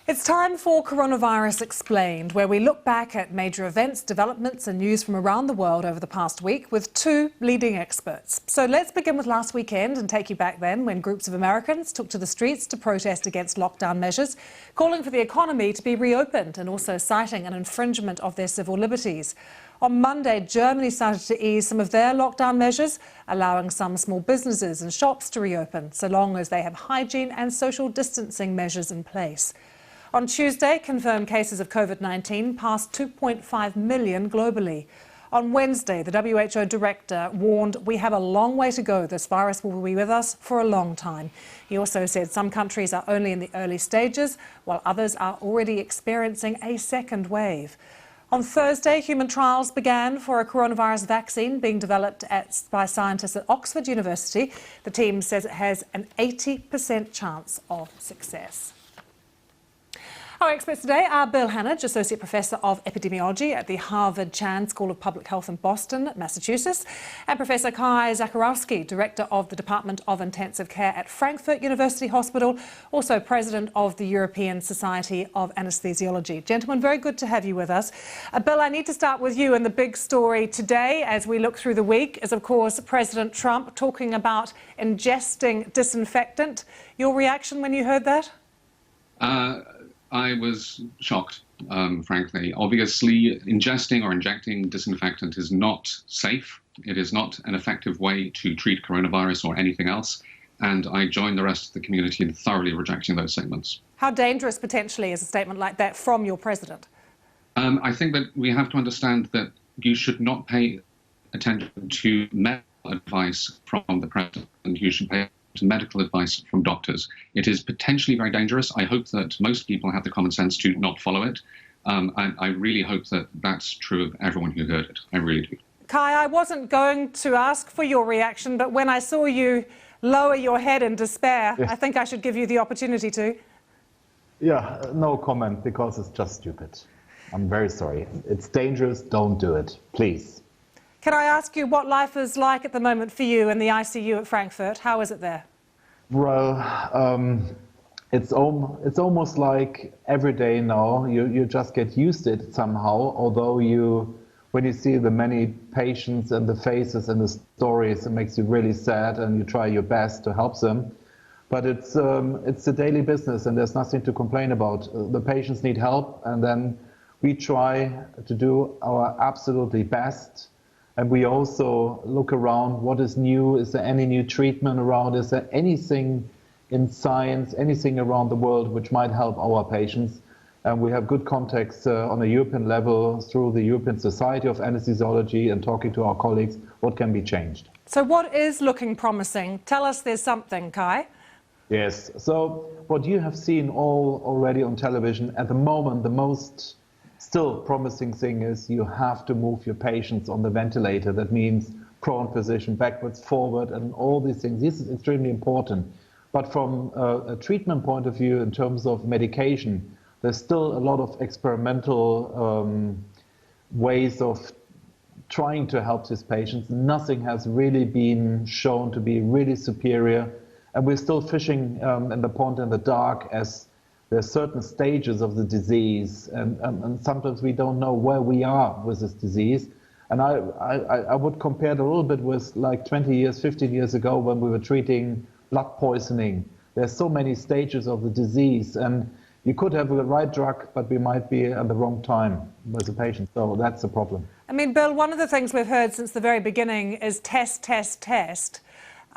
It's time for Coronavirus Explained, where we look back at major events, developments and news from around the world over the past week with two leading experts. So let's begin with last weekend and take you back then when groups of Americans took to the streets to protest against lockdown measures, calling for the economy to be reopened and also citing an infringement of their civil liberties. On Monday, Germany started to ease some of their lockdown measures, allowing some small businesses and shops to reopen, so long as they have hygiene and social distancing measures in place. On Tuesday, confirmed cases of COVID-19 passed 2.5 million globally. On Wednesday, the WHO director warned we have a long way to go. This virus will be with us for a long time. He also said some countries are only in the early stages, while others are already experiencing a second wave. On Thursday, human trials began for a coronavirus vaccine being developed by scientists at Oxford University. The team says it has an 80% chance of success. Our experts today are Bill Hannage, Associate Professor of Epidemiology at the Harvard Chan School of Public Health in Boston, Massachusetts, and Professor Kai Zacharowski, Director of the Department of Intensive Care at Frankfurt University Hospital, also President of the European Society of Anaesthesiology. Gentlemen, very good to have you with us. Bill, I need to start with you, and the big story today as we look through the week is, of course, President Trump talking about ingesting disinfectant. Your reaction when you heard that? I was shocked, frankly. Obviously, ingesting or injecting disinfectant is not safe. It is not an effective way to treat coronavirus or anything else. And I join the rest of the community in thoroughly rejecting those statements. How dangerous, potentially, is a statement like that from your president? I think that we have to understand that you should not pay attention to medical advice from the president. You should pay to medical advice from doctors. It is potentially very dangerous. I hope that most people have the common sense to not follow it. And I really hope that that's true of everyone who heard it. I really do. Kai, I wasn't going to ask for your reaction, but when I saw you lower your head in despair, I think I should give you the opportunity to. Yeah, no comment, because it's just stupid. I'm very sorry. It's dangerous. Don't do it, please. Can I ask you what life is like at the moment for you in the ICU at Frankfurt? How is it there? Well, it's almost like every day now. You just get used to it somehow, although when you see the many patients and the faces and the stories, it makes you really sad and you try your best to help them. But it's a daily business and there's nothing to complain about. The patients need help and then we try to do our absolutely best. And we also look around what is new, is there any new treatment around, is there anything in science, anything around the world which might help our patients. And we have good contacts on a European level through the European Society of Anaesthesiology and talking to our colleagues what can be changed. So what is looking promising? Tell us there's something, Kai. Yes, so what you have seen already on television at the moment, the most still promising thing is you have to move your patients on the ventilator. That means prone position, backwards, forward, and all these things. This is extremely important. But from a treatment point of view, in terms of medication, there's still a lot of experimental ways of trying to help these patients. Nothing has really been shown to be really superior. And we're still fishing in the pond in the dark as there are certain stages of the disease, and sometimes we don't know where we are with this disease. And I would compare it a little bit with like 20 years, 15 years ago when we were treating blood poisoning. There's so many stages of the disease, and you could have the right drug, but we might be at the wrong time with the patient. So that's the problem. I mean, Bill, one of the things we've heard since the very beginning is test, test, test.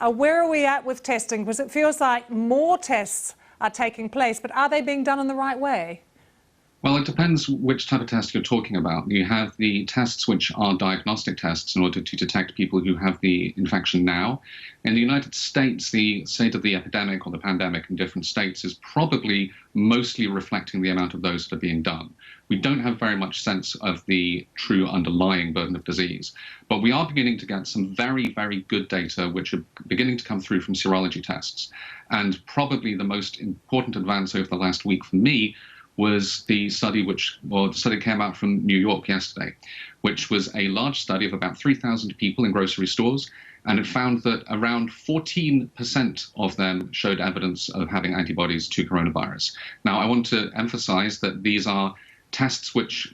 Where are we at with testing? Because it feels like more tests are taking place, but are they being done in the right way? Well, it depends which type of test you're talking about. You have the tests which are diagnostic tests in order to detect people who have the infection now. In the United States, the state of the epidemic or the pandemic in different states is probably mostly reflecting the amount of those that are being done. We don't have very much sense of the true underlying burden of disease, but we are beginning to get some very, very good data which are beginning to come through from serology tests. And probably the most important advance over the last week for me was the study the study came out from New York yesterday, which was a large study of about 3,000 people in grocery stores, and it found that around 14% of them showed evidence of having antibodies to coronavirus. Now, I want to emphasize that these are tests which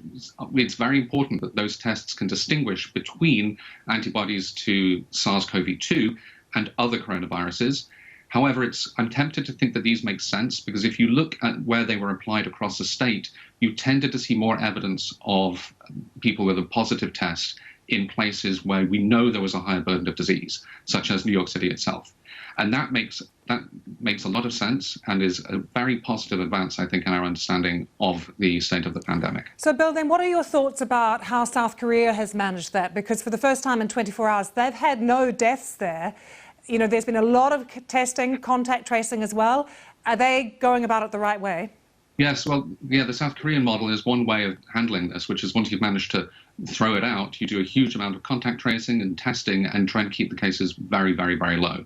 it's very important that those tests can distinguish between antibodies to SARS-CoV-2 and other coronaviruses. However, I'm tempted to think that these make sense because if you look at where they were applied across the state, you tended to see more evidence of people with a positive test in places where we know there was a higher burden of disease, such as New York City itself. And that makes a lot of sense and is a very positive advance, I think, in our understanding of the state of the pandemic. So, Bill, then what are your thoughts about how South Korea has managed that? Because for the first time in 24 hours, they've had no deaths there. You know, there's been a lot of testing, contact tracing as well. Are they going about it the right way? Yes, well, yeah, the South Korean model is one way of handling this, which is once you've managed to throw it out, you do a huge amount of contact tracing and testing and try and keep the cases very, very, very low.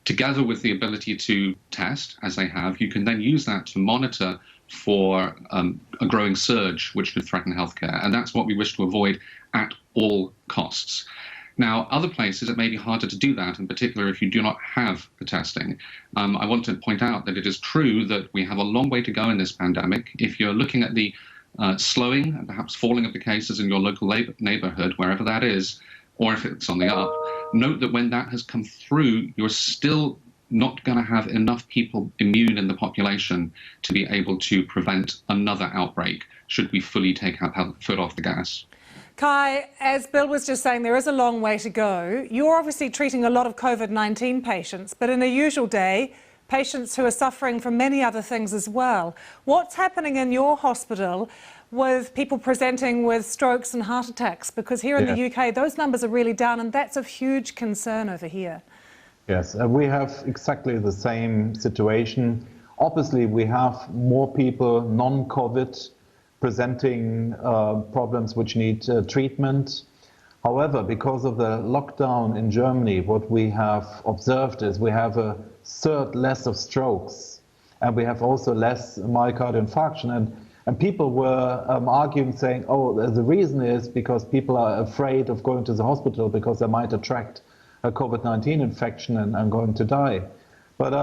Together with the ability to test, as they have, you can then use that to monitor for a growing surge, which could threaten healthcare. And that's what we wish to avoid at all costs. Now, other places, it may be harder to do that, in particular if you do not have the testing. I want to point out that it is true that we have a long way to go in this pandemic. If you're looking at the slowing and perhaps falling of the cases in your local neighborhood, wherever that is, or if it's on the up, note that when that has come through, you're still not going to have enough people immune in the population to be able to prevent another outbreak should we fully take our foot off the gas. Kai, as Bill was just saying, there is a long way to go. You're obviously treating a lot of COVID-19 patients, but in a usual day, patients who are suffering from many other things as well. What's happening in your hospital with people presenting with strokes and heart attacks? Because here in the UK, those numbers are really down, and that's of huge concern over here. Yes, we have exactly the same situation. Obviously, we have more people non-COVID presenting problems which need treatment. However, because of the lockdown in Germany, what we have observed is we have a third less of strokes, and we have also less myocardial infarction. And people were arguing, saying, oh, the reason is because people are afraid of going to the hospital because they might attract a COVID-19 infection and going to die. But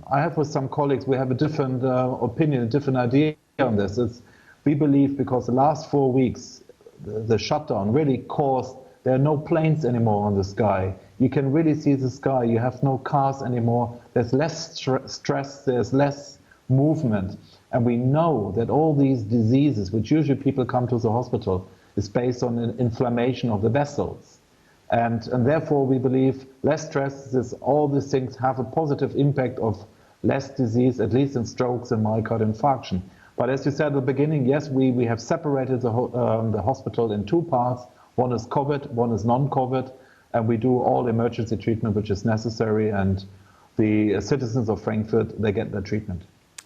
I have with some colleagues, we have a different opinion, a different idea on this. We believe because the last 4 weeks, the shutdown really caused, there are no planes anymore on the sky. You can really see the sky. You have no cars anymore. There's less stress. There's less movement. And we know that all these diseases, which usually people come to the hospital, is based on an inflammation of the vessels. And therefore, we believe less stress, all these things have a positive impact of less disease, at least in strokes and myocardial infarction. But as you said at the beginning, yes, we have separated the hospital in two parts. One is COVID, one is non-COVID, and we do all emergency treatment which is necessary, and the citizens of Frankfurt, they get their treatment.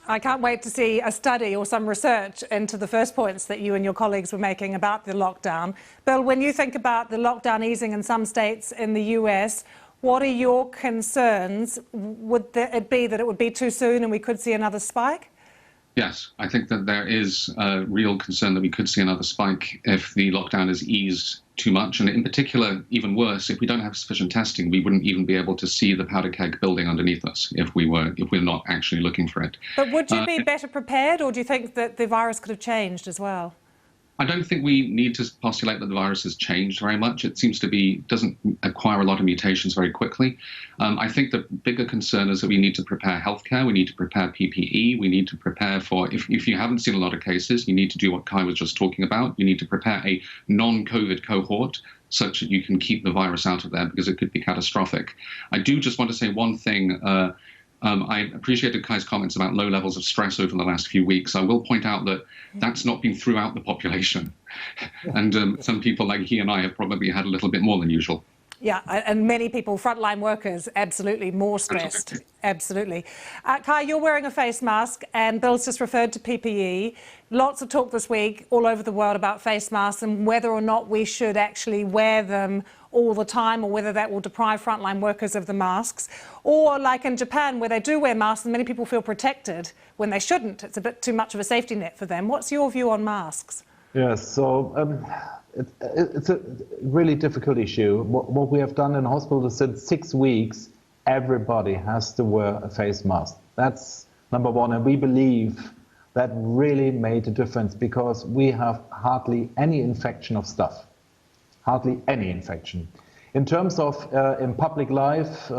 I can't wait to see a study or some research into the first points that you and your colleagues were making about the lockdown. Bill, when you think about the lockdown easing in some states in the US, what are your concerns? Would it be that it would be too soon and we could see another spike? Yes, I think that there is a real concern that we could see another spike if the lockdown is eased too much. And in particular, even worse, if we don't have sufficient testing, we wouldn't even be able to see the powder keg building underneath us if we're not actually looking for it. But would you be better prepared, or do you think that the virus could have changed as well? I don't think we need to postulate that the virus has changed very much. It seems to doesn't acquire a lot of mutations very quickly. I think the bigger concern is that we need to prepare healthcare, we need to prepare PPE, we need to prepare for, if you haven't seen a lot of cases, you need to do what Kai was just talking about. You need to prepare a non-COVID cohort such that you can keep the virus out of there because it could be catastrophic. I do just want to say one thing. I appreciated Kai's comments about low levels of stress over the last few weeks. I will point out that that's not been throughout the population. And some people like he and I have probably had a little bit more than usual. Yeah, and many people, frontline workers, absolutely more stressed. Absolutely. Kai, you're wearing a face mask, and Bill's just referred to PPE. Lots of talk this week all over the world about face masks and whether or not we should actually wear them all the time, or whether that will deprive frontline workers of the masks. Or like in Japan, where they do wear masks and many people feel protected when they shouldn't. It's a bit too much of a safety net for them. What's your view on masks? Yes, so it's a really difficult issue. What we have done in hospitals since 6 weeks, everybody has to wear a face mask. That's number one, and we believe that really made a difference because we have hardly any infection of stuff. Hardly any infection. In terms of in public life,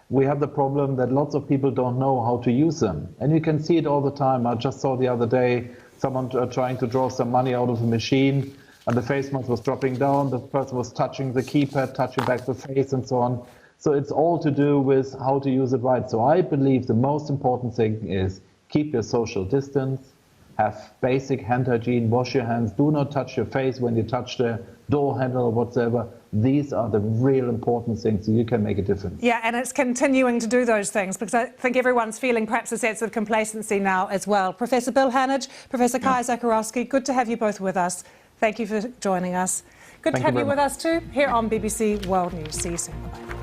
we have the problem that lots of people don't know how to use them. And you can see it all the time. I just saw the other day someone trying to draw some money out of a machine, and the face mask was dropping down, the person was touching the keypad, touching back the face and so on. So it's all to do with how to use it right. So I believe the most important thing is keep your social distance, have basic hand hygiene, wash your hands, do not touch your face when you touch the door handle or whatsoever. These are the real important things so you can make a difference. Yeah, and it's continuing to do those things because I think everyone's feeling perhaps a sense of complacency now as well. Professor Bill Hannage, Professor Kai Zacharowski, good to have you both with us. Thank you for joining us. Good to have you with us too here on BBC World News. See you soon. Bye-bye.